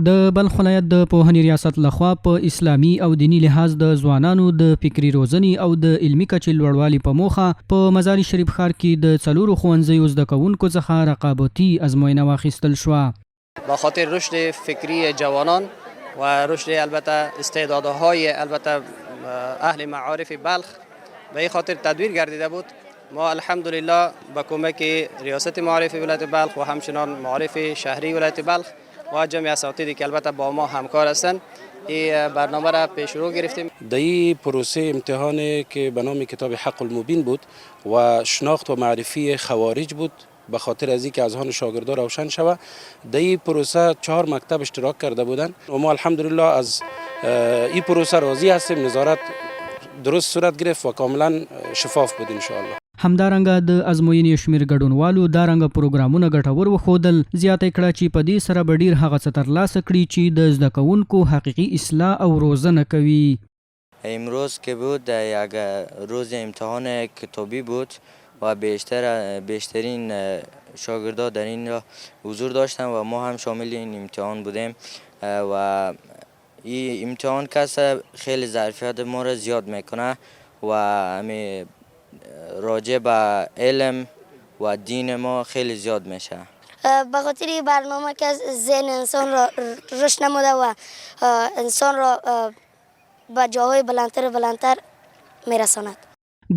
د بلخ ولایت د پوهنې ریاست لخوا په اسلامي او دینی لحاظ د ځوانانو د فکری روزنې او د علمي کچې لوړوالي په موخه په مزار شریف ښار کې د څلورو ښوونځیو زده کوونکو څخه رقابتي ازموینه واخیستل شوه. با خاطر رشد فکری جوانان و رشد البته استعدادهای البته اهل معارف بلخ به این خاطر تدویر گردیده بود. ما الحمدلله با کمک ریاست معارف ولایت بلخ و همچنان معارف شهری ولایت بلخ و جمعی اساتیدی که البته با ما همکار هستند این برنامه را پیش رو گرفتیم. در این پروسه امتحانی که به نام کتاب حق المبین بود و شناخت و معرفی خوارج بود، به خاطر از اینکه اذهان شاگردان روشن شود، در این پروسه 4 مکتب اشتراک کرده بودند و ما الحمدلله از این پروسه راضی هستیم. نظارت درست صورت گرفت و کاملا شفاف بود ان شاء الله. همدارنګه د ازموینې شمیر ګډونوالو دا رنګه پروګرامونه ګټور وښودل. زیاته کړه چې په دې سره به ډیر هغه څه ترلاسه کړي چې د زده کوونکو حقیقي اصلاح او روزنه کوي. امروز که بود یک روز امتحان کتابی بود و بیشترین شاگردان در این حضور داشتن و ما هم شامل این امتحان بودیم و این امتحان کس خیلی ظرفیت ما را زیاد میکنه و همین راجع به علم و دین ما خیلی زیاد میشه. به خاطر این برنامه که ذهن انسان را رشد نموده و انسان را به جاهای بلندتر میرساند.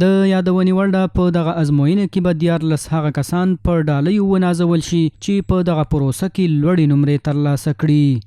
د یادونې وړ ده په دغه ازموینه کې به 14 هغه کسان په ډالیو ونازول شي چې په دغه پروسه کې لوړې نمرې ترلاسه کړي.